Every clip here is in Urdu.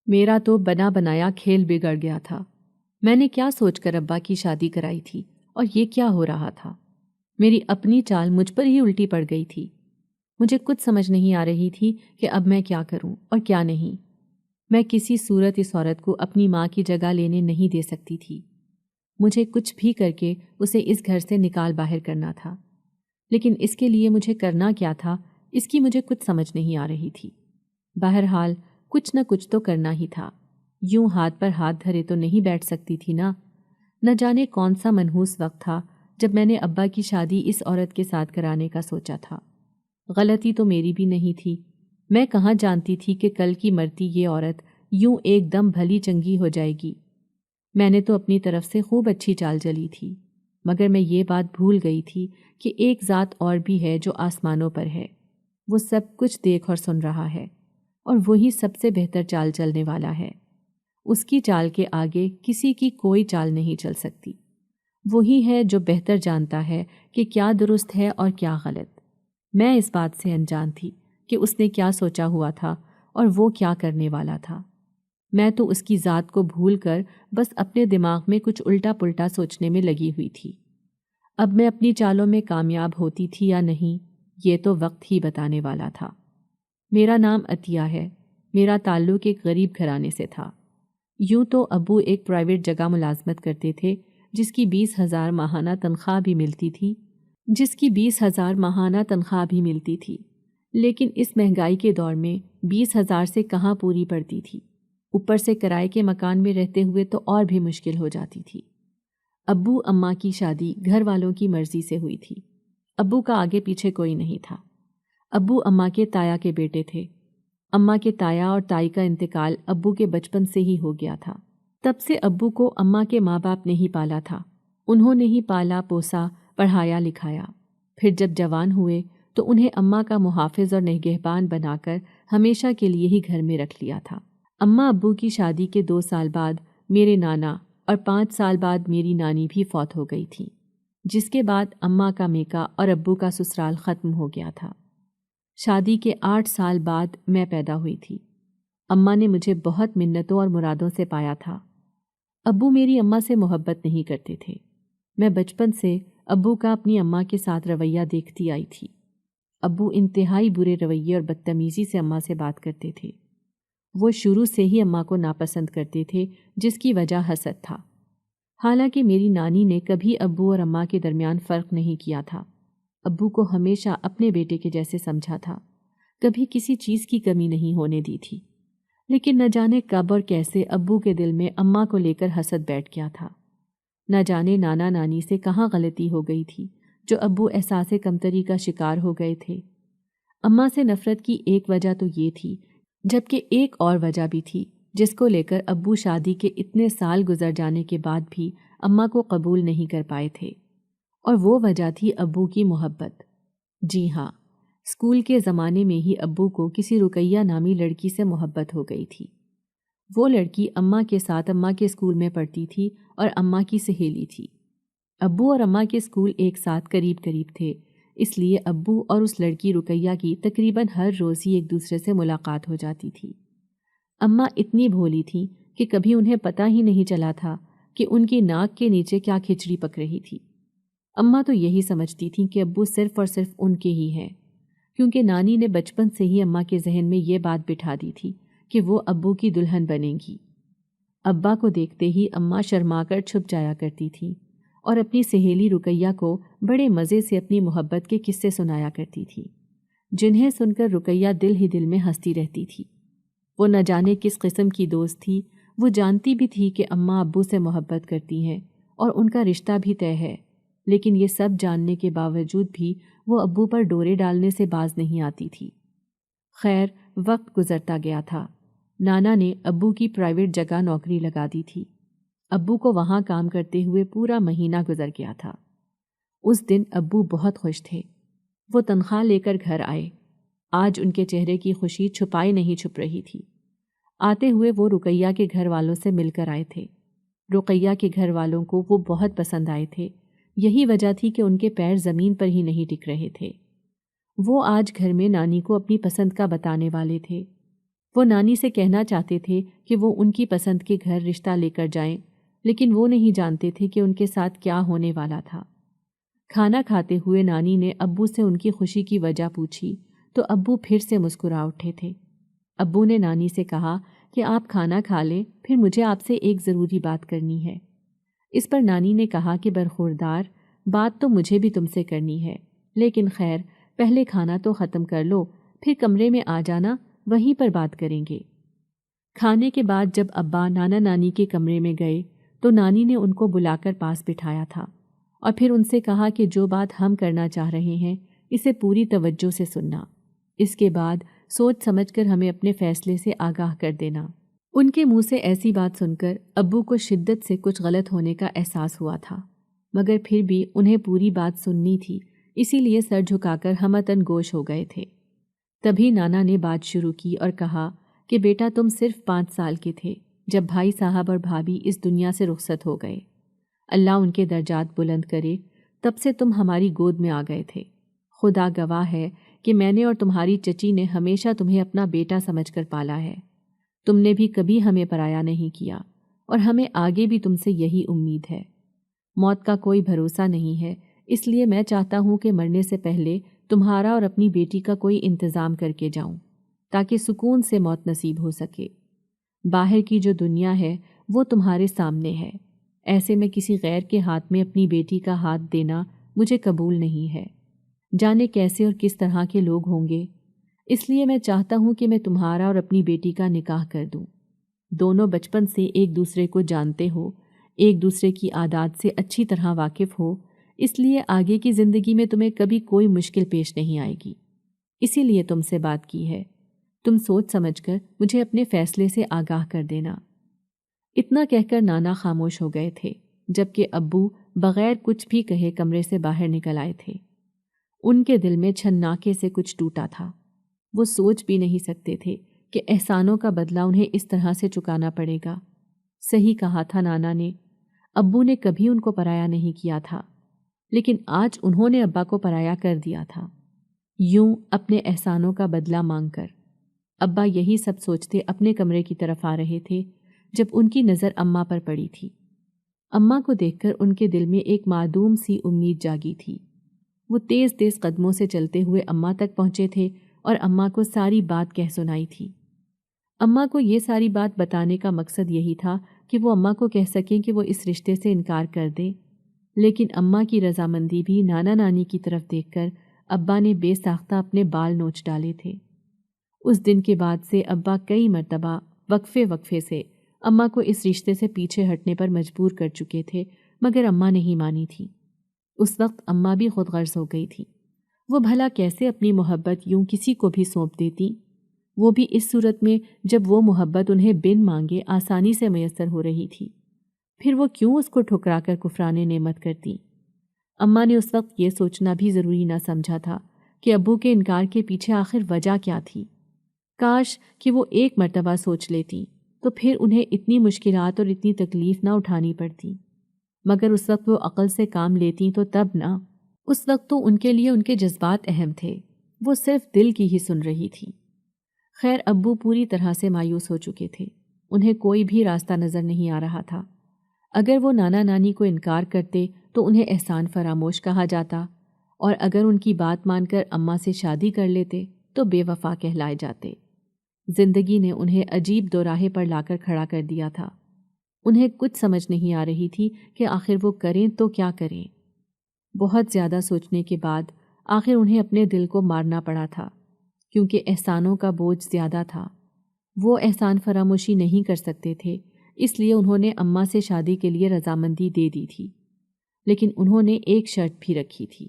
میرا تو بنا بنایا کھیل بگڑ گیا تھا۔ میں نے کیا سوچ کر ابا کی شادی کرائی تھی اور یہ کیا ہو رہا تھا؟ میری اپنی چال مجھ پر ہی الٹی پڑ گئی تھی۔ مجھے کچھ سمجھ نہیں آ رہی تھی کہ اب میں کیا کروں اور کیا نہیں۔ میں کسی صورت اس عورت کو اپنی ماں کی جگہ لینے نہیں دے سکتی تھی۔ مجھے کچھ بھی کر کے اسے اس گھر سے نکال باہر کرنا تھا، لیکن اس کے لیے مجھے کرنا کیا تھا اس کی مجھے کچھ سمجھ نہیں آ رہی تھی۔ بہرحال کچھ نہ کچھ تو کرنا ہی تھا، یوں ہاتھ پر ہاتھ دھرے تو نہیں بیٹھ سکتی تھی نا۔ نہ جانے کون سا منحوس وقت تھا جب میں نے ابا کی شادی اس عورت کے ساتھ کرانے کا سوچا تھا۔ غلطی تو میری بھی نہیں تھی، میں کہاں جانتی تھی کہ کل کی مرتی یہ عورت یوں ایک دم بھلی چنگی ہو جائے گی۔ میں نے تو اپنی طرف سے خوب اچھی چال چلی تھی، مگر میں یہ بات بھول گئی تھی کہ ایک ذات اور بھی ہے جو آسمانوں پر ہے، وہ سب کچھ دیکھ اور سن رہا ہے، اور وہی سب سے بہتر چال چلنے والا ہے۔ اس کی چال کے آگے کسی کی کوئی چال نہیں چل سکتی۔ وہی ہے جو بہتر جانتا ہے کہ کیا درست ہے اور کیا غلط۔ میں اس بات سے انجان تھی کہ اس نے کیا سوچا ہوا تھا اور وہ کیا کرنے والا تھا۔ میں تو اس کی ذات کو بھول کر بس اپنے دماغ میں کچھ الٹا پلٹا سوچنے میں لگی ہوئی تھی۔ اب میں اپنی چالوں میں کامیاب ہوتی تھی یا نہیں، یہ تو وقت ہی بتانے والا تھا۔ میرا نام عطیہ ہے، میرا تعلق ایک غریب گھرانے سے تھا۔ یوں تو ابو ایک پرائیویٹ جگہ ملازمت کرتے تھے جس کی 20,000 ماہانہ تنخواہ بھی ملتی تھی، لیکن اس مہنگائی کے دور میں 20,000 سے کہاں پوری پڑتی تھی، اوپر سے کرائے کے مکان میں رہتے ہوئے تو اور بھی مشکل ہو جاتی تھی۔ ابو اماں کی شادی گھر والوں کی مرضی سے ہوئی تھی، ابو کا آگے پیچھے کوئی نہیں تھا۔ ابو اماں کے تایا کے بیٹے تھے۔ اماں کے تایا اور تائی کا انتقال ابو کے بچپن سے ہی ہو گیا تھا۔ تب سے ابو کو اماں کے ماں باپ نے ہی پالا تھا، انہوں نے ہی پالا پوسا، پڑھایا لکھایا۔ پھر جب جوان ہوئے تو انہیں اماں کا محافظ اور نگہبان بنا کر ہمیشہ کے لیے ہی گھر میں رکھ لیا تھا۔ اماں ابو کی شادی کے 2 سال بعد میرے نانا اور 5 سال بعد میری نانی بھی فوت ہو گئی تھی، جس کے بعد اماں کا میکا اور ابو کا سسرال ختم ہو گیا تھا۔ شادی کے 8 سال بعد میں پیدا ہوئی تھی۔ اماں نے مجھے بہت منتوں اور مرادوں سے پایا تھا۔ ابو میری اماں سے محبت نہیں کرتے تھے۔ میں بچپن سے ابو کا اپنی اماں کے ساتھ رویہ دیکھتی آئی تھی۔ ابو انتہائی برے رویے اور بدتمیزی سے اماں سے بات کرتے تھے۔ وہ شروع سے ہی اماں کو ناپسند کرتے تھے، جس کی وجہ حسد تھا۔ حالانکہ میری نانی نے کبھی ابو اور اماں کے درمیان فرق نہیں کیا تھا، ابو کو ہمیشہ اپنے بیٹے کے جیسے سمجھا تھا، کبھی کسی چیز کی کمی نہیں ہونے دی تھی۔ لیکن نہ جانے کب اور کیسے ابو کے دل میں اماں کو لے کر حسد بیٹھ گیا تھا۔ نہ جانے نانا نانی سے کہاں غلطی ہو گئی تھی جو ابو احساس کمتری کا شکار ہو گئے تھے۔ اماں سے نفرت کی ایک وجہ تو یہ تھی، جبکہ ایک اور وجہ بھی تھی جس کو لے کر ابو شادی کے اتنے سال گزر جانے کے بعد بھی اماں کو قبول نہیں کر پائے تھے، اور وہ وجہ تھی ابو کی محبت۔ جی ہاں، اسکول کے زمانے میں ہی ابو کو کسی رقیہ نامی لڑکی سے محبت ہو گئی تھی۔ وہ لڑکی اماں کے ساتھ اماں کے اسکول میں پڑھتی تھی اور اماں کی سہیلی تھی۔ ابو اور اماں کے اسکول ایک ساتھ قریب قریب تھے، اس لیے ابو اور اس لڑکی رقیہ کی تقریباً ہر روز ہی ایک دوسرے سے ملاقات ہو جاتی تھی۔ اماں اتنی بھولی تھیں کہ کبھی انہیں پتہ ہی نہیں چلا تھا کہ ان کی ناک کے نیچے کیا کھچڑی پک رہی تھی۔ اماں تو یہی سمجھتی تھیں کہ ابو صرف اور صرف ان کے ہی ہیں، کیونکہ نانی نے بچپن سے ہی اماں کے ذہن میں یہ بات بٹھا دی تھی کہ وہ ابو کی دلہن بنے گی۔ ابا کو دیکھتے ہی اماں شرما کر چھپ جایا کرتی تھی اور اپنی سہیلی رقیہ کو بڑے مزے سے اپنی محبت کے قصے سنایا کرتی تھی، جنہیں سن کر رقیہ دل ہی دل میں ہنستی رہتی تھی۔ وہ نہ جانے کس قسم کی دوست تھی، وہ جانتی بھی تھی کہ اماں ابو سے محبت کرتی ہیں اور ان کا رشتہ بھی طے ہے، لیکن یہ سب جاننے کے باوجود بھی وہ ابو پر ڈورے ڈالنے سے باز نہیں آتی تھی۔ خیر، وقت گزرتا گیا تھا۔ نانا نے ابو کی پرائیویٹ جگہ نوکری لگا دی تھی۔ ابو کو وہاں کام کرتے ہوئے پورا مہینہ گزر گیا تھا۔ اس دن ابو بہت خوش تھے۔ وہ تنخواہ لے کر گھر آئے۔ آج ان کے چہرے کی خوشی چھپائی نہیں چھپ رہی تھی۔ آتے ہوئے وہ رقیہ کے گھر والوں سے مل کر آئے تھے۔ رقیہ کے گھر والوں کو وہ بہت پسند آئے تھے، یہی وجہ تھی کہ ان کے پیر زمین پر ہی نہیں ٹک رہے تھے۔ وہ آج گھر میں نانی کو اپنی پسند کا بتانے والے تھے۔ وہ نانی سے کہنا چاہتے تھے کہ وہ ان کی پسند کے گھر رشتہ لے کر جائیں، لیکن وہ نہیں جانتے تھے کہ ان کے ساتھ کیا ہونے والا تھا۔ کھانا کھاتے ہوئے نانی نے ابو سے ان کی خوشی کی وجہ پوچھی تو ابو پھر سے مسکرا اٹھے تھے۔ ابو نے نانی سے کہا کہ آپ کھانا کھا لیں، پھر مجھے آپ سے ایک ضروری بات کرنی ہے۔ اس پر نانی نے کہا کہ برخوردار، بات تو مجھے بھی تم سے کرنی ہے، لیکن خیر پہلے کھانا تو ختم کر لو، پھر کمرے میں آ جانا، وہیں پر بات کریں گے۔ کھانے کے بعد جب ابا نانا نانی کے کمرے میں گئے تو نانی نے ان کو بلا کر پاس بٹھایا تھا اور پھر ان سے کہا کہ جو بات ہم کرنا چاہ رہے ہیں اسے پوری توجہ سے سننا، اس کے بعد سوچ سمجھ کر ہمیں اپنے فیصلے سے آگاہ کر دینا۔ ان کے منہ سے ایسی بات سن کر ابو کو شدت سے کچھ غلط ہونے کا احساس ہوا تھا، مگر پھر بھی انہیں پوری بات سننی تھی، اسی لیے سر جھکا کر ہمتن گوش ہو گئے تھے۔ تبھی نانا نے بات شروع کی اور کہا کہ بیٹا تم صرف 5 سال کے تھے جب بھائی صاحب اور بھابھی اس دنیا سے رخصت ہو گئے، اللہ ان کے درجات بلند کرے، تب سے تم ہماری گود میں آ گئے تھے۔ خدا گواہ ہے کہ میں نے اور تمہاری چچی نے ہمیشہ تمہیں اپنا بیٹا سمجھ کر پالا ہے، تم نے بھی کبھی ہمیں پرایا نہیں کیا اور ہمیں آگے بھی تم سے یہی امید ہے۔ موت کا کوئی بھروسہ نہیں ہے، اس لیے میں چاہتا ہوں کہ مرنے سے پہلے تمہارا اور اپنی بیٹی کا کوئی انتظام کر کے جاؤں تاکہ سکون سے موت نصیب ہو سکے۔ باہر کی جو دنیا ہے وہ تمہارے سامنے ہے، ایسے میں کسی غیر کے ہاتھ میں اپنی بیٹی کا ہاتھ دینا مجھے قبول نہیں ہے، جانے کیسے اور کس طرح کے لوگ ہوں گے، اس لیے میں چاہتا ہوں کہ میں تمہارا اور اپنی بیٹی کا نکاح کر دوں۔ دونوں بچپن سے ایک دوسرے کو جانتے ہو، ایک دوسرے کی عادات سے اچھی طرح واقف ہو، اس لیے آگے کی زندگی میں تمہیں کبھی کوئی مشکل پیش نہیں آئے گی، اسی لیے تم سے بات کی ہے، تم سوچ سمجھ کر مجھے اپنے فیصلے سے آگاہ کر دینا۔ اتنا کہہ کر نانا خاموش ہو گئے تھے، جبکہ ابو بغیر کچھ بھی کہے کمرے سے باہر نکل آئے تھے۔ ان کے دل میں چھناکے سے کچھ ٹوٹا تھا، وہ سوچ بھی نہیں سکتے تھے کہ احسانوں کا بدلہ انہیں اس طرح سے چکانا پڑے گا۔ صحیح کہا تھا نانا نے، ابو نے کبھی ان کو پرایا نہیں کیا تھا، لیکن آج انہوں نے ابا کو پرایا کر دیا تھا، یوں اپنے احسانوں کا بدلہ مانگ کر۔ ابا یہی سب سوچتے اپنے کمرے کی طرف آ رہے تھے جب ان کی نظر اماں پر پڑی تھی۔ اماں کو دیکھ کر ان کے دل میں ایک معدوم سی امید جاگی تھی۔ وہ تیز تیز قدموں سے چلتے ہوئے اماں تک پہنچے تھے اور اماں کو ساری بات کہہ سنائی تھی۔ اماں کو یہ ساری بات بتانے کا مقصد یہی تھا کہ وہ اماں کو کہہ سکیں کہ وہ اس رشتے سے انکار کر دیں، لیکن اماں کی رضامندی بھی نانا نانی کی طرف دیکھ کر ابا نے بے ساختہ اپنے بال نوچ ڈالے تھے۔ اس دن کے بعد سے ابا کئی مرتبہ وقفے سے اماں کو اس رشتے سے پیچھے ہٹنے پر مجبور کر چکے تھے، مگر اماں نہیں مانی تھی۔ اس وقت اماں بھی خود غرض ہو گئی تھی، وہ بھلا کیسے اپنی محبت یوں کسی کو بھی سونپ دیتی، وہ بھی اس صورت میں جب وہ محبت انہیں بن مانگے آسانی سے میسر ہو رہی تھی، پھر وہ کیوں اس کو ٹھکرا کر کفران نعمت کرتی۔ اماں نے اس وقت یہ سوچنا بھی ضروری نہ سمجھا تھا کہ ابو کے انکار کے پیچھے آخر وجہ کیا تھی۔ کاش کہ وہ ایک مرتبہ سوچ لیتی تو پھر انہیں اتنی مشکلات اور اتنی تکلیف نہ اٹھانی پڑتی، مگر اس وقت وہ عقل سے کام لیتی تو تب نہ، اس وقت تو ان کے لیے ان کے جذبات اہم تھے، وہ صرف دل کی ہی سن رہی تھی۔ خیر ابو پوری طرح سے مایوس ہو چکے تھے، انہیں کوئی بھی راستہ نظر نہیں آ رہا تھا۔ اگر وہ نانا نانی کو انکار کرتے تو انہیں احسان فراموش کہا جاتا، اور اگر ان کی بات مان کر اماں سے شادی کر لیتے تو بے وفا کہلائے جاتے۔ زندگی نے انہیں عجیب دوراہے پر لا کر کھڑا کر دیا تھا، انہیں کچھ سمجھ نہیں آ رہی تھی کہ آخر وہ کریں تو کیا کریں۔ بہت زیادہ سوچنے کے بعد آخر انہیں اپنے دل کو مارنا پڑا تھا، کیونکہ احسانوں کا بوجھ زیادہ تھا، وہ احسان فراموشی نہیں کر سکتے تھے، اس لیے انہوں نے اماں سے شادی کے لیے رضامندی دے دی تھی، لیکن انہوں نے ایک شرط بھی رکھی تھی۔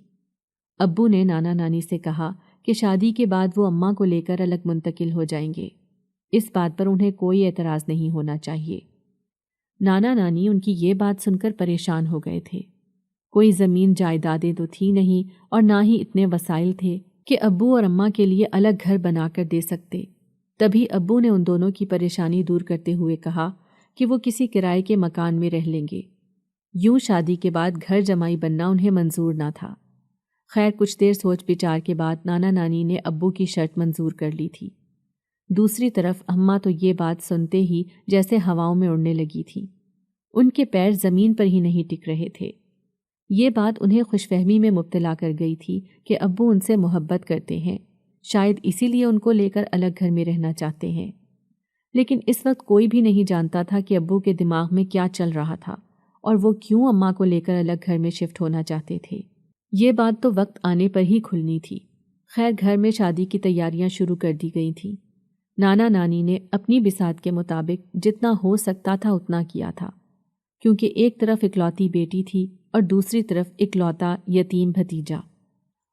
ابو نے نانا نانی سے کہا کہ شادی کے بعد وہ اماں کو لے کر الگ منتقل ہو جائیں گے، اس بات پر انہیں کوئی اعتراض نہیں ہونا چاہیے۔ نانا نانی ان کی یہ بات سن کر پریشان ہو گئے تھے، کوئی زمین جائیدادیں تو تھی نہیں اور نہ ہی اتنے وسائل تھے کہ ابو اور اماں کے لیے الگ گھر بنا کر دے سکتے۔ تبھی ابو نے ان دونوں کی پریشانی دور کرتے ہوئے کہا کہ وہ کسی کرائے کے مکان میں رہ لیں گے، یوں شادی کے بعد گھر جمائی بننا انہیں منظور نہ تھا۔ خیر کچھ دیر سوچ بچار کے بعد نانا نانی نے ابو کی شرط منظور کر لی تھی۔ دوسری طرف اماں تو یہ بات سنتے ہی جیسے ہواؤں میں اڑنے لگی تھی، ان کے پیر زمین پر ہی نہیں ٹک رہے تھے۔ یہ بات انہیں خوش فہمی میں مبتلا کر گئی تھی کہ ابو ان سے محبت کرتے ہیں، شاید اسی لیے ان کو لے کر الگ گھر میں رہنا چاہتے ہیں۔ لیکن اس وقت کوئی بھی نہیں جانتا تھا کہ ابو کے دماغ میں کیا چل رہا تھا اور وہ کیوں اماں کو لے کر الگ گھر میں شفٹ ہونا چاہتے تھے۔ یہ بات تو وقت آنے پر ہی کھلنی تھی۔ خیر گھر میں شادی کی تیاریاں شروع کر دی گئی تھیں۔ نانا نانی نے اپنی بساط کے مطابق جتنا ہو سکتا تھا اتنا کیا تھا، کیونکہ ایک طرف اکلوتی بیٹی تھی اور دوسری طرف اکلوتا یتیم بھتیجا۔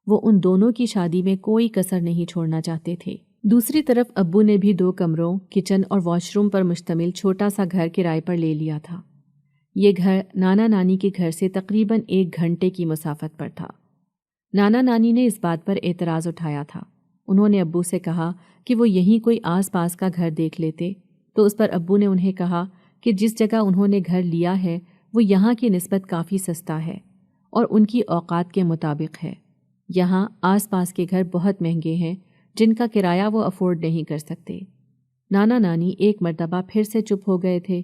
وہ ان دونوں کی شادی میں کوئی کسر نہیں چھوڑنا چاہتے تھے۔ دوسری طرف ابو نے بھی 2 کمروں، کچن اور واش روم پر مشتمل چھوٹا سا گھر کرائے پر لے لیا تھا۔ یہ گھر نانا نانی کے گھر سے تقریباً 1 گھنٹے کی مسافت پر تھا۔ نانا نانی نے اس بات پر اعتراض اٹھایا تھا۔ انہوں نے ابو سے کہا کہ وہ یہیں کوئی آس پاس کا گھر دیکھ لیتے، تو اس پر ابو نے انہیں کہا کہ جس جگہ انہوں نے گھر لیا ہے وہ یہاں کی نسبت کافی سستا ہے اور ان کی اوقات کے مطابق ہے۔ یہاں آس پاس کے گھر بہت مہنگے ہیں جن کا کرایہ وہ افورڈ نہیں کر سکتے۔ نانا نانی ایک مرتبہ پھر سے چپ ہو گئے تھے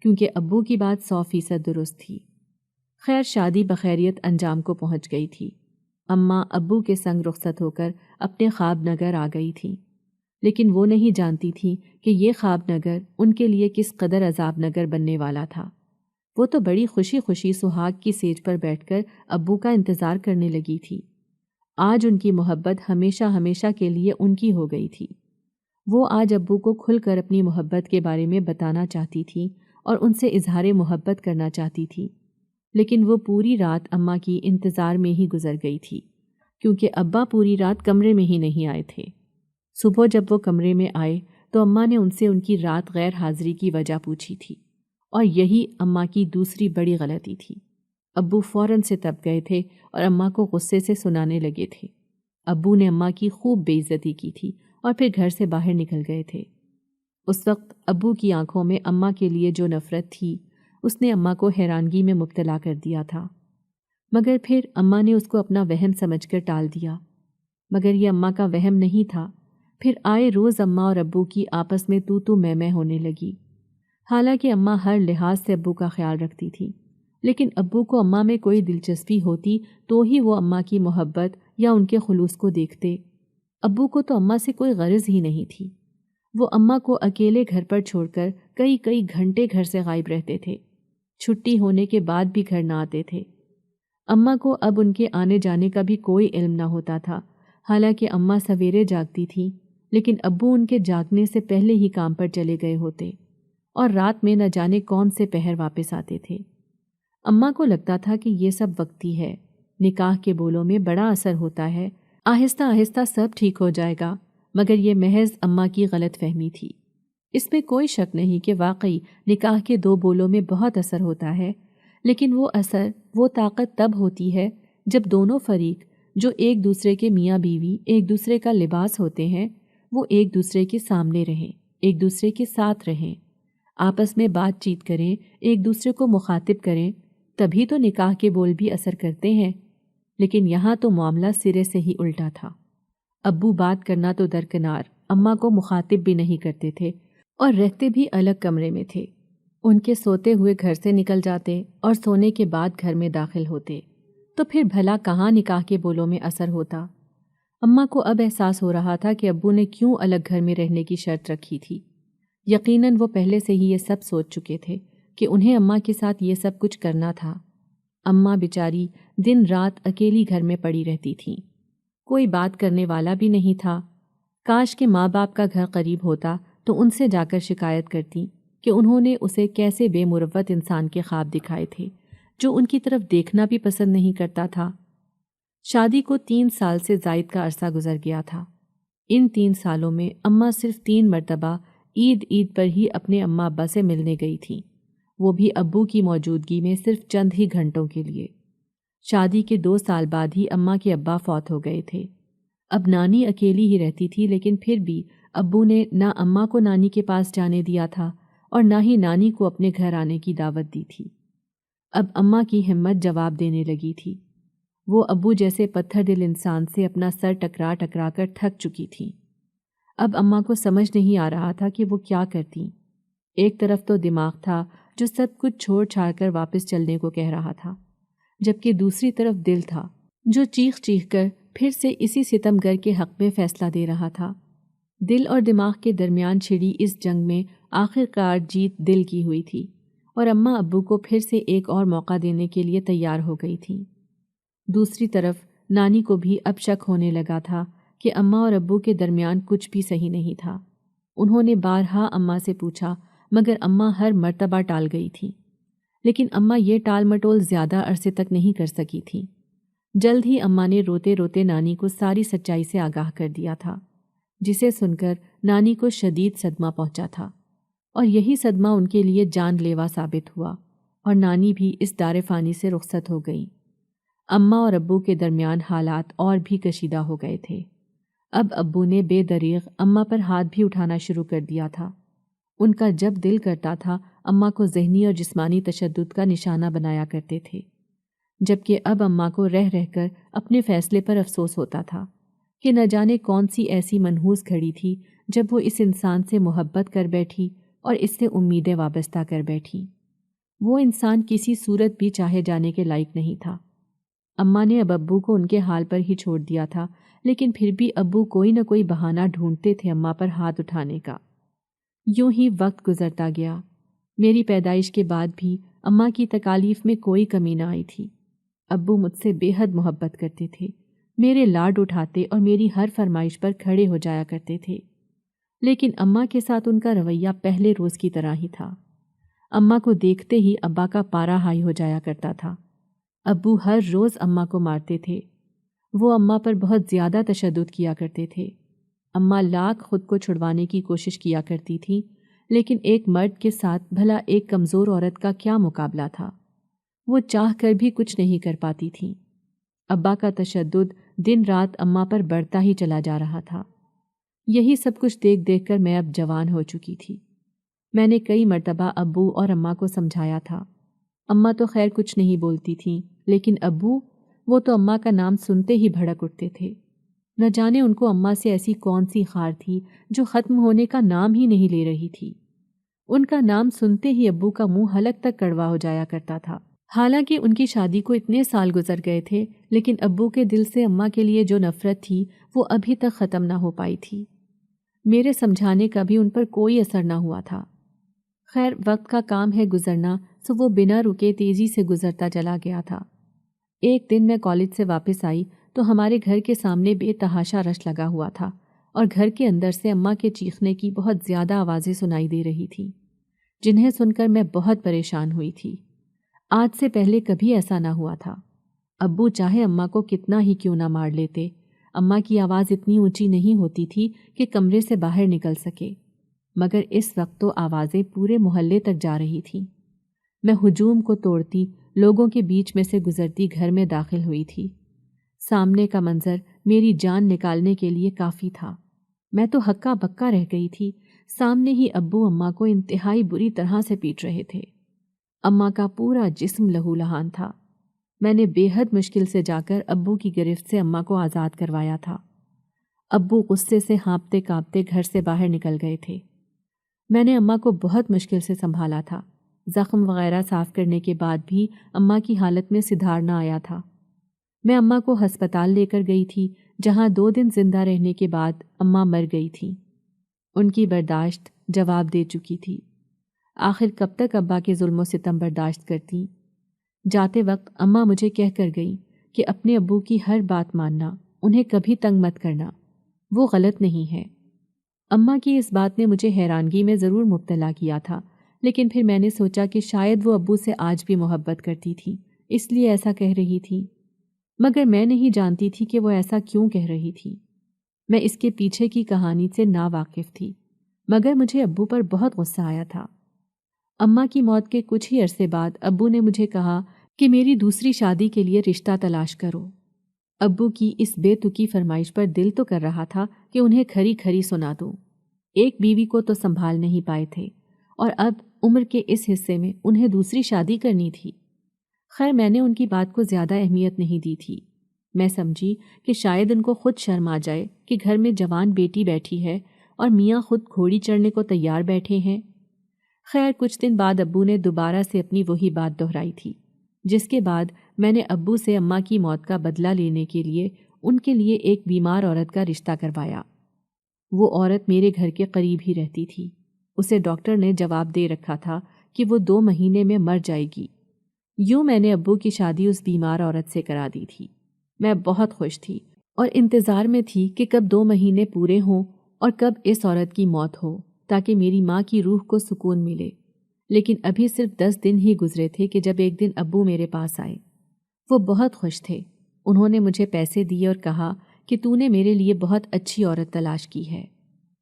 کیونکہ ابو کی بات 100% درست تھی۔ خیر شادی بخیریت انجام کو پہنچ گئی تھی۔ اماں ابو کے سنگ رخصت ہو کر اپنے خواب نگر آ گئی تھیں، لیکن وہ نہیں جانتی تھی کہ یہ خواب نگر ان کے لیے کس قدر عذاب نگر بننے والا تھا۔ وہ تو بڑی خوشی خوشی سہاگ کی سیج پر بیٹھ کر ابو کا انتظار کرنے لگی تھی۔ آج ان کی محبت ہمیشہ ہمیشہ کے لیے ان کی ہو گئی تھی۔ وہ آج ابو کو کھل کر اپنی محبت کے بارے میں بتانا چاہتی تھی اور ان سے اظہار محبت کرنا چاہتی تھی، لیکن وہ پوری رات اماں کی انتظار میں ہی گزر گئی تھی، کیونکہ ابا پوری رات کمرے میں ہی نہیں آئے تھے۔ صبح جب وہ کمرے میں آئے تو اماں نے ان سے ان کی رات غیر حاضری کی وجہ پوچھی تھی، اور یہی اماں کی دوسری بڑی غلطی تھی۔ ابو فوراً سے تپ گئے تھے اور اماں کو غصے سے سنانے لگے تھے۔ ابو نے اماں کی خوب بے عزتی کی تھی اور پھر گھر سے باہر نکل گئے تھے۔ اس وقت ابو کی آنکھوں میں اماں کے لیے جو نفرت تھی اس نے اماں کو حیرانگی میں مبتلا کر دیا تھا، مگر پھر اماں نے اس کو اپنا وہم سمجھ کر ٹال دیا۔ مگر یہ اماں کا وہم نہیں تھا۔ پھر آئے روز اماں اور ابو کی آپس میں تو میں ہونے لگی۔ حالانکہ اماں ہر لحاظ سے ابو کا خیال رکھتی تھی، لیکن ابو کو اماں میں کوئی دلچسپی ہوتی تو ہی وہ اماں کی محبت یا ان کے خلوص کو دیکھتے۔ ابو کو تو اماں سے کوئی غرض ہی نہیں تھی۔ وہ اماں کو اکیلے گھر پر چھوڑ کر کئی گھنٹے گھر سے غائب رہتے تھے، چھٹی ہونے کے بعد بھی گھر نہ آتے تھے۔ اماں کو اب ان کے آنے جانے کا بھی کوئی علم نہ ہوتا تھا۔ حالانکہ اماں سویرے جاگتی تھی، لیکن ابو ان کے جاگنے سے پہلے ہی کام پر چلے گئے ہوتے اور رات میں نہ جانے کون سے پہر واپس آتے تھے۔ اماں کو لگتا تھا کہ یہ سب وقتی ہے، نکاح کے بولوں میں بڑا اثر ہوتا ہے، آہستہ آہستہ سب ٹھیک ہو جائے گا، مگر یہ محض اماں کی غلط فہمی تھی۔ اس میں کوئی شک نہیں کہ واقعی نکاح کے 2 بولوں میں بہت اثر ہوتا ہے، لیکن وہ اثر، وہ طاقت تب ہوتی ہے جب دونوں فریق جو ایک دوسرے کے میاں بیوی، ایک دوسرے کا لباس ہوتے ہیں، وہ ایک دوسرے کے سامنے رہیں، ایک دوسرے کے ساتھ رہیں، آپس میں بات چیت کریں، ایک دوسرے کو مخاطب کریں، تبھی تو نکاح کے بول بھی اثر کرتے ہیں۔ لیکن یہاں تو معاملہ سرے سے ہی الٹا تھا۔ ابو بات کرنا تو درکنار، اماں کو مخاطب بھی نہیں کرتے تھے اور رہتے بھی الگ کمرے میں تھے۔ ان کے سوتے ہوئے گھر سے نکل جاتے اور سونے کے بعد گھر میں داخل ہوتے، تو پھر بھلا کہاں نکاح کے بولوں میں اثر ہوتا؟ اماں کو اب احساس ہو رہا تھا کہ ابو نے کیوں الگ گھر میں رہنے کی شرط رکھی تھی۔ یقیناً وہ پہلے سے ہی یہ سب سوچ چکے تھے کہ انہیں اماں کے ساتھ یہ سب کچھ کرنا تھا۔ اماں بیچاری دن رات اکیلی گھر میں پڑی رہتی تھیں، کوئی بات کرنے والا بھی نہیں تھا۔ کاش کہ ماں باپ کا گھر قریب ہوتا تو ان سے جا کر شکایت کرتی کہ انہوں نے اسے کیسے بے مروت انسان کے خواب دکھائے تھے جو ان کی طرف دیکھنا بھی پسند نہیں کرتا تھا۔ شادی کو 3 سال سے زائد کا عرصہ گزر گیا تھا۔ ان 3 سالوں میں اماں صرف 3 مرتبہ عید پر ہی اپنے اماں ابا سے ملنے گئی تھیں، وہ بھی ابو کی موجودگی میں صرف چند ہی گھنٹوں کے لیے۔ شادی کے 2 سال بعد ہی اماں کے ابا فوت ہو گئے تھے۔ اب نانی اکیلی ہی رہتی تھی، لیکن پھر بھی ابو نے نہ اماں کو نانی کے پاس جانے دیا تھا اور نہ ہی نانی کو اپنے گھر آنے کی دعوت دی تھی۔ اب اماں کی ہمت جواب دینے لگی تھی۔ وہ ابو جیسے پتھر دل انسان سے اپنا سر ٹکرا کر تھک چکی تھی۔ اب اماں کو سمجھ نہیں آ رہا تھا کہ وہ کیا کرتی۔ ایک طرف تو دماغ تھا جو سب کچھ چھوڑ چھاڑ کر واپس چلنے کو کہہ رہا تھا، جبکہ دوسری طرف دل تھا جو چیخ چیخ کر پھر سے اسی ستم گر کے حق میں فیصلہ دے رہا تھا۔ دل اور دماغ کے درمیان چھڑی اس جنگ میں آخر کار جیت دل کی ہوئی تھی، اور اماں ابو کو پھر سے ایک اور موقع دینے کے لیے تیار ہو گئی تھیں۔ دوسری طرف نانی کو بھی اب شک ہونے لگا تھا کہ اماں اور ابو کے درمیان کچھ بھی صحیح نہیں تھا۔ انہوں نے بارہا اماں سے پوچھا، مگر اماں ہر مرتبہ ٹال گئی تھیں۔ لیکن اماں یہ ٹال مٹول زیادہ عرصے تک نہیں کر سکی تھیں۔ جلد ہی اماں نے روتے روتے نانی کو ساری سچائی سے آگاہ کر دیا تھا، جسے سن کر نانی کو شدید صدمہ پہنچا تھا، اور یہی صدمہ ان کے لیے جان لیوا ثابت ہوا، اور نانی بھی اس دار فانی سے رخصت ہو گئیں۔ اماں اور ابو کے درمیان حالات اور بھی کشیدہ ہو گئے تھے۔ اب ابو نے بے دریغ اماں پر ہاتھ بھی اٹھانا شروع کر دیا تھا۔ ان کا جب دل کرتا تھا اماں کو ذہنی اور جسمانی تشدد کا نشانہ بنایا کرتے تھے، جبکہ اب اماں کو رہ رہ کر اپنے فیصلے پر افسوس ہوتا تھا کہ نہ جانے کون سی ایسی منحوس گھڑی تھی جب وہ اس انسان سے محبت کر بیٹھی اور اس سے امیدیں وابستہ کر بیٹھی۔ وہ انسان کسی صورت بھی چاہے جانے کے لائق نہیں تھا۔ اماں نے اب ابو کو ان کے حال پر ہی چھوڑ دیا تھا، لیکن پھر بھی ابو کوئی نہ کوئی بہانہ ڈھونڈتے تھے اماں پر ہاتھ اٹھانے کا۔ یوں ہی وقت گزرتا گیا۔ میری پیدائش کے بعد بھی اماں کی تکالیف میں کوئی کمی نہ آئی تھی۔ ابو مجھ سے بے حد محبت کرتے تھے، میرے لاڈ اٹھاتے اور میری ہر فرمائش پر کھڑے ہو جایا کرتے تھے، لیکن اماں کے ساتھ ان کا رویہ پہلے روز کی طرح ہی تھا۔ اماں کو دیکھتے ہی ابا کا پارا ہائی ہو جایا کرتا تھا۔ ابو ہر روز اماں کو مارتے تھے۔ وہ اماں پر بہت زیادہ تشدد کیا کرتے تھے۔ اماں لاکھ خود کو چھڑوانے کی کوشش کیا کرتی تھی، لیکن ایک مرد کے ساتھ بھلا ایک کمزور عورت کا کیا مقابلہ تھا؟ وہ چاہ کر بھی کچھ نہیں کر پاتی تھیں۔ ابا کا تشدد دن رات اماں پر بڑھتا ہی چلا جا رہا تھا۔ یہی سب کچھ دیکھ دیکھ کر میں اب جوان ہو چکی تھی۔ میں نے کئی مرتبہ ابو اور اماں کو سمجھایا تھا۔ اماں تو خیر کچھ نہیں بولتی تھیں، لیکن ابو، وہ تو اماں کا نام سنتے ہی بھڑک اٹھتے تھے۔ نہ جانے ان کو اماں سے ایسی کون سی خار تھی جو ختم ہونے کا نام ہی نہیں لے رہی تھی۔ ان کا نام سنتے ہی ابو کا منہ حلق تک کڑوا ہو جایا کرتا تھا۔ حالانکہ ان کی شادی کو اتنے سال گزر گئے تھے، لیکن ابو کے دل سے اماں کے لیے جو نفرت تھی وہ ابھی تک ختم نہ ہو پائی تھی۔ میرے سمجھانے کا بھی ان پر کوئی اثر نہ ہوا تھا۔ خیر، وقت کا کام ہے گزرنا، سو وہ بنا رکے تیزی سے گزرتا چلا گیا تھا۔ ایک دن میں کالج سے واپس آئی تو ہمارے گھر کے سامنے بے تحاشا رش لگا ہوا تھا، اور گھر کے اندر سے اماں کے چیخنے کی بہت زیادہ آوازیں سنائی دے رہی تھیں، جنہیں سن کر میں بہت پریشان ہوئی تھی۔ آج سے پہلے کبھی ایسا نہ ہوا تھا۔ ابو چاہے اماں کو کتنا ہی کیوں نہ مار لیتے، اماں کی آواز اتنی اونچی نہیں ہوتی تھی کہ کمرے سے باہر نکل سکے، مگر اس وقت تو آوازیں پورے محلے تک جا رہی تھیں۔ میں ہجوم کو توڑتی لوگوں کے بیچ میں سے گزرتی گھر میں داخل ہوئی تھی۔ سامنے کا منظر میری جان نکالنے کے لیے کافی تھا۔ میں تو ہکا بکا رہ گئی تھی۔ سامنے ہی ابو اماں کو انتہائی بری طرح سے پیٹ رہے تھے۔ اماں کا پورا جسم لہو لہان تھا۔ میں نے بے حد مشکل سے جا کر ابو کی گرفت سے اماں کو آزاد کروایا تھا۔ ابو غصے سے ہانپتے کانپتے گھر سے باہر نکل گئے تھے۔ میں نے اماں کو بہت مشکل سے سنبھالا تھا۔ زخم وغیرہ صاف کرنے کے بعد بھی اماں کی حالت میں سدھار نہ آیا تھا۔ میں اماں کو ہسپتال لے کر گئی تھی، جہاں 2 دن زندہ رہنے کے بعد اماں مر گئی تھیں۔ ان کی برداشت جواب دے چکی تھی۔ آخر کب تک ابا کے ظلم و ستم برداشت کرتی؟ جاتے وقت اماں مجھے کہہ کر گئی کہ اپنے ابو کی ہر بات ماننا، انہیں کبھی تنگ مت کرنا، وہ غلط نہیں ہے۔ اماں کی اس بات نے مجھے حیرانگی میں ضرور مبتلا کیا تھا، لیکن پھر میں نے سوچا کہ شاید وہ ابو سے آج بھی محبت کرتی تھی، اس لیے ایسا کہہ رہی تھی، مگر میں نہیں جانتی تھی کہ وہ ایسا کیوں کہہ رہی تھی۔ میں اس کے پیچھے کی کہانی سے ناواقف تھی، مگر مجھے ابو پر بہت غصہ آیا تھا۔ اماں کی موت کے کچھ ہی عرصے بعد ابو نے مجھے کہا کہ میری دوسری شادی کے لیے رشتہ تلاش کرو۔ ابو کی اس بے تکی فرمائش پر دل تو کر رہا تھا کہ انہیں کھری کھری سنا دوں۔ ایک بیوی کو تو سنبھال نہیں پائے تھے، اور اب عمر کے اس حصے میں انہیں دوسری شادی کرنی تھی۔ خیر، میں نے ان کی بات کو زیادہ اہمیت نہیں دی تھی۔ میں سمجھی کہ شاید ان کو خود شرم آ جائے کہ گھر میں جوان بیٹی بیٹھی ہے اور میاں خود گھوڑی چڑھنے کو تیار بیٹھے ہیں۔ خیر کچھ دن بعد ابو نے دوبارہ سے اپنی وہی بات دہرائی تھی، جس کے بعد میں نے ابو سے اماں کی موت کا بدلہ لینے کے لیے ان کے لیے ایک بیمار عورت کا رشتہ کروایا۔ وہ عورت میرے گھر کے قریب ہی رہتی تھی۔ اسے ڈاکٹر نے جواب دے رکھا تھا کہ وہ 2 مہینے میں مر جائے گی۔ یوں میں نے ابو کی شادی اس بیمار عورت سے کرا دی تھی۔ میں بہت خوش تھی اور انتظار میں تھی کہ کب 2 مہینے پورے ہوں اور کب اس عورت کی موت ہو، تاکہ میری ماں کی روح کو سکون ملے۔ لیکن ابھی صرف 10 دن ہی گزرے تھے کہ جب ایک دن ابو میرے پاس آئے۔ وہ بہت خوش تھے۔ انہوں نے مجھے پیسے دیے اور کہا کہ تو نے میرے لیے بہت اچھی عورت تلاش کی ہے۔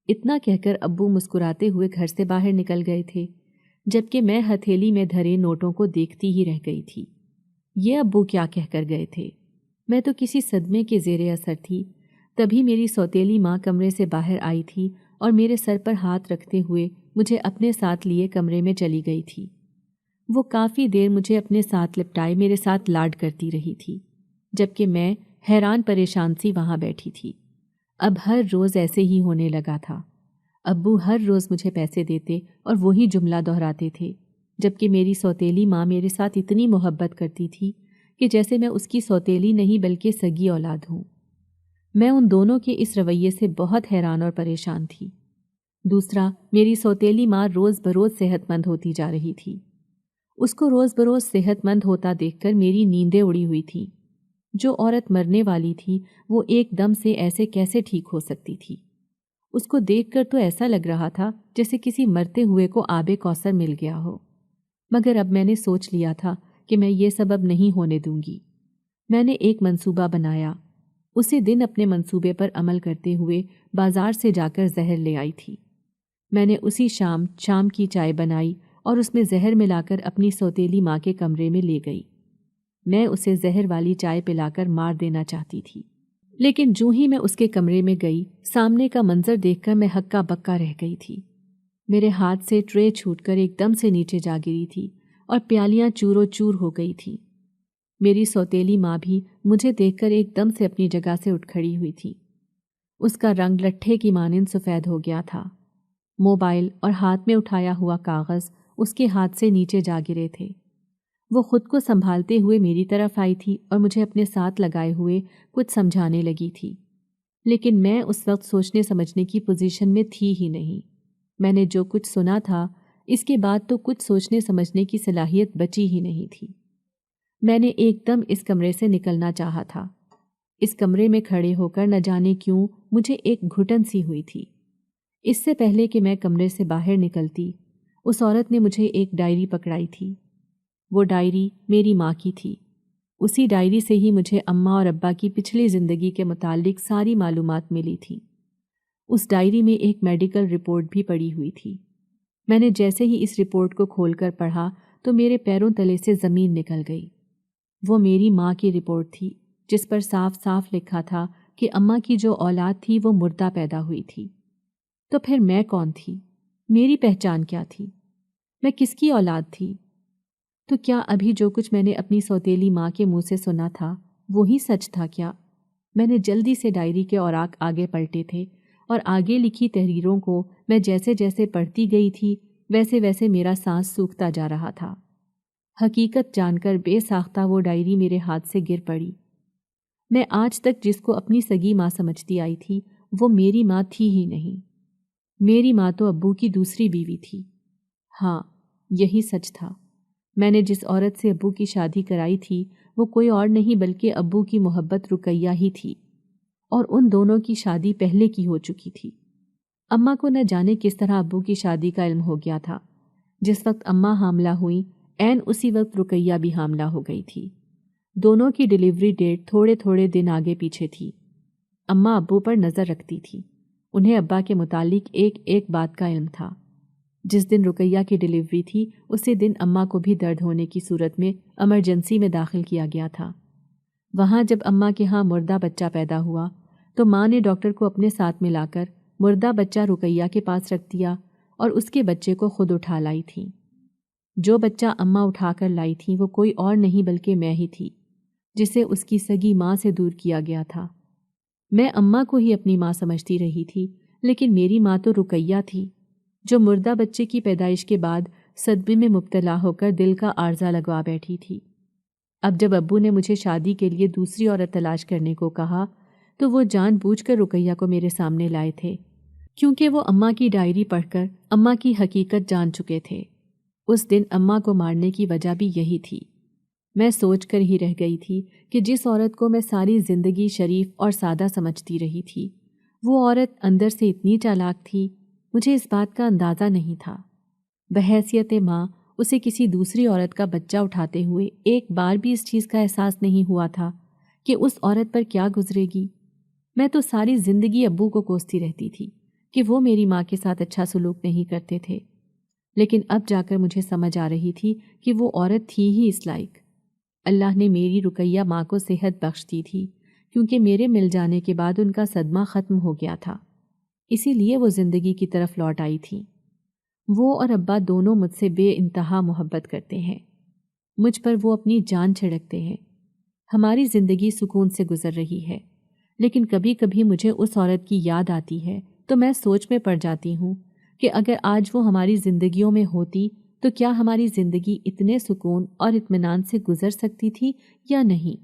اتنا کہہ کر ابو مسکراتے ہوئے گھر سے باہر نکل گئے تھے، جبکہ میں ہتھیلی میں دھرے نوٹوں کو دیکھتی ہی رہ گئی تھی۔ یہ ابو کیا کہہ کر گئے تھے؟ میں تو کسی صدمے کے زیر اثر تھی۔ تبھی میری سوتیلی ماں کمرے سے باہر آئی تھی اور میرے سر پر ہاتھ رکھتے ہوئے مجھے اپنے ساتھ لیے کمرے میں چلی گئی تھی۔ وہ کافی دیر مجھے اپنے ساتھ لپٹائے میرے ساتھ لاڈ کرتی رہی تھی، جبکہ میں حیران پریشان سی وہاں بیٹھی تھی۔ اب ہر روز ایسے ہی ہونے لگا تھا۔ ابو ہر روز مجھے پیسے دیتے اور وہی جملہ دہراتے تھے، جبکہ میری سوتیلی ماں میرے ساتھ اتنی محبت کرتی تھی کہ جیسے میں اس کی سوتیلی نہیں بلکہ سگی اولاد ہوں۔ میں ان دونوں کے اس رویے سے بہت حیران اور پریشان تھی۔ دوسرا، میری سوتیلی ماں روز بروز صحت مند ہوتی جا رہی تھی۔ اس کو روز بروز صحت مند ہوتا دیکھ کر میری نیندیں اڑی ہوئی تھیں۔ جو عورت مرنے والی تھی وہ ایک دم سے ایسے کیسے ٹھیک ہو سکتی تھی؟ اس کو دیکھ کر تو ایسا لگ رہا تھا جیسے کسی مرتے ہوئے کو آب کوثر مل گیا ہو۔ مگر اب میں نے سوچ لیا تھا کہ میں یہ سبب نہیں ہونے دوں گی۔ میں نے ایک منصوبہ بنایا۔ اسی دن اپنے منصوبے پر عمل کرتے ہوئے بازار سے جا کر زہر لے آئی تھی۔ میں نے اسی شام کی چائے بنائی اور اس میں زہر ملا کر اپنی سوتیلی ماں کے کمرے میں لے گئی۔ میں اسے زہر والی چائے پلا کر مار دینا چاہتی تھی، لیکن جوں ہی میں اس کے کمرے میں گئی، سامنے کا منظر دیکھ کر میں ہکا بکا رہ گئی تھی۔ میرے ہاتھ سے ٹرے چھوٹ کر ایک دم سے نیچے جا گری تھی اور پیالیاں چورو چور ہو گئی تھیں۔ میری سوتیلی ماں بھی مجھے دیکھ کر ایک دم سے اپنی جگہ سے اٹھ کھڑی ہوئی تھی۔ اس کا رنگ لٹھے کی مانند سفید ہو گیا تھا۔ موبائل اور ہاتھ میں اٹھایا ہوا کاغذ اس کے ہاتھ سے نیچے جا گرے تھے۔ وہ خود کو سنبھالتے ہوئے میری طرف آئی تھی اور مجھے اپنے ساتھ لگائے ہوئے کچھ سمجھانے لگی تھی، لیکن میں اس وقت سوچنے سمجھنے کی پوزیشن میں تھی ہی نہیں۔ میں نے جو کچھ سنا تھا اس کے بعد تو کچھ سوچنے سمجھنے کی صلاحیت بچی ہی نہیں تھی۔ میں نے ایک دم اس کمرے سے نکلنا چاہا تھا۔ اس کمرے میں کھڑے ہو کر نہ جانے کیوں مجھے ایک گھٹن سی ہوئی تھی۔ اس سے پہلے کہ میں کمرے سے باہر نکلتی، اس عورت نے مجھے ایک ڈائری پکڑائی تھی۔ وہ ڈائری میری ماں کی تھی۔ اسی ڈائری سے ہی مجھے اماں اور ابا کی پچھلی زندگی کے متعلق ساری معلومات ملی تھی۔ اس ڈائری میں ایک میڈیکل رپورٹ بھی پڑی ہوئی تھی۔ میں نے جیسے ہی اس رپورٹ کو کھول کر پڑھا تو میرے پیروں تلے سے زمین نکل گئی۔ وہ میری ماں کی رپورٹ تھی، جس پر صاف صاف لکھا تھا کہ اماں کی جو اولاد تھی وہ مردہ پیدا ہوئی تھی۔ تو پھر میں کون تھی؟ میری پہچان کیا تھی؟ میں کس کی اولاد تھی؟ تو کیا ابھی جو کچھ میں نے اپنی سوتیلی ماں کے منہ سے سنا تھا وہی سچ تھا کیا؟ میں نے جلدی سے ڈائری کے اوراق آگے پلٹے تھے اور آگے لکھی تحریروں کو میں جیسے جیسے پڑھتی گئی تھی ویسے ویسے میرا سانس سوکھتا جا رہا تھا۔ حقیقت جان کر بے ساختہ وہ ڈائری میرے ہاتھ سے گر پڑی۔ میں آج تک جس کو اپنی سگی ماں سمجھتی آئی تھی وہ میری ماں تھی ہی نہیں۔ میری ماں تو ابو کی دوسری بیوی تھی۔ ہاں، یہی سچ تھا۔ میں نے جس عورت سے ابو کی شادی کرائی تھی وہ کوئی اور نہیں بلکہ ابو کی محبت رقیہ ہی تھی، اور ان دونوں کی شادی پہلے کی ہو چکی تھی۔ اماں کو نہ جانے کس طرح ابو کی شادی کا علم ہو گیا تھا۔ جس وقت اماں حاملہ ہوئیں عین اسی وقت رقیہ بھی حاملہ ہو گئی تھی۔ دونوں کی ڈیلیوری ڈیٹ تھوڑے تھوڑے دن آگے پیچھے تھی۔ اماں ابو پر نظر رکھتی تھی۔ انہیں ابا کے متعلق ایک ایک بات کا علم تھا۔ جس دن رقیہ کی ڈیلیوری تھی اسی دن اماں کو بھی درد ہونے کی صورت میں ایمرجنسی میں داخل کیا گیا تھا۔ وہاں جب اماں کے ہاں مردہ بچہ پیدا ہوا تو ماں نے ڈاکٹر کو اپنے ساتھ ملا کر مردہ بچہ رقیہ کے پاس رکھ دیا اور اس کے بچے کو خود اٹھا لائی تھی۔ جو بچہ اماں اٹھا کر لائی تھی وہ کوئی اور نہیں بلکہ میں ہی تھی، جسے اس کی سگی ماں سے دور کیا گیا تھا۔ میں اماں کو ہی اپنی ماں سمجھتی رہی تھی، لیکن میری ماں تو رقیہ تھی، جو مردہ بچے کی پیدائش کے بعد صدمے میں مبتلا ہو کر دل کا عارضہ لگوا بیٹھی تھی۔ اب جب ابو نے مجھے شادی کے لیے دوسری عورت تلاش کرنے کو کہا تو وہ جان بوجھ کر رقیہ کو میرے سامنے لائے تھے، کیونکہ وہ اماں کی ڈائری پڑھ کر اماں کی حقیقت جان چکے تھے۔ اس دن اماں کو مارنے کی وجہ بھی یہی تھی۔ میں سوچ کر ہی رہ گئی تھی کہ جس عورت کو میں ساری زندگی شریف اور سادہ سمجھتی رہی تھی، وہ عورت اندر سے اتنی چالاک تھی، مجھے اس بات کا اندازہ نہیں تھا۔ بحیثیت ماں اسے کسی دوسری عورت کا بچہ اٹھاتے ہوئے ایک بار بھی اس چیز کا احساس نہیں ہوا تھا کہ اس عورت پر کیا گزرے گی۔ میں تو ساری زندگی ابو کو کوستی رہتی تھی کہ وہ میری ماں کے ساتھ اچھا سلوک نہیں کرتے تھے، لیکن اب جا کر مجھے سمجھ آ رہی تھی کہ وہ عورت تھی ہی اس لائق۔ اللہ نے میری رقیہ ماں کو صحت بخش دی تھی، کیونکہ میرے مل جانے کے بعد ان کا صدمہ ختم ہو گیا تھا، اسی لیے وہ زندگی کی طرف لوٹ آئی تھیں۔ وہ اور ابا دونوں مجھ سے بے انتہا محبت کرتے ہیں، مجھ پر وہ اپنی جان چھڑکتے ہیں۔ ہماری زندگی سکون سے گزر رہی ہے، لیکن کبھی کبھی مجھے اس عورت کی یاد آتی ہے تو میں سوچ میں پڑ جاتی ہوں کہ اگر آج وہ ہماری زندگیوں میں ہوتی تو کیا ہماری زندگی اتنے سکون اور اطمینان سے گزر سکتی تھی یا نہیں۔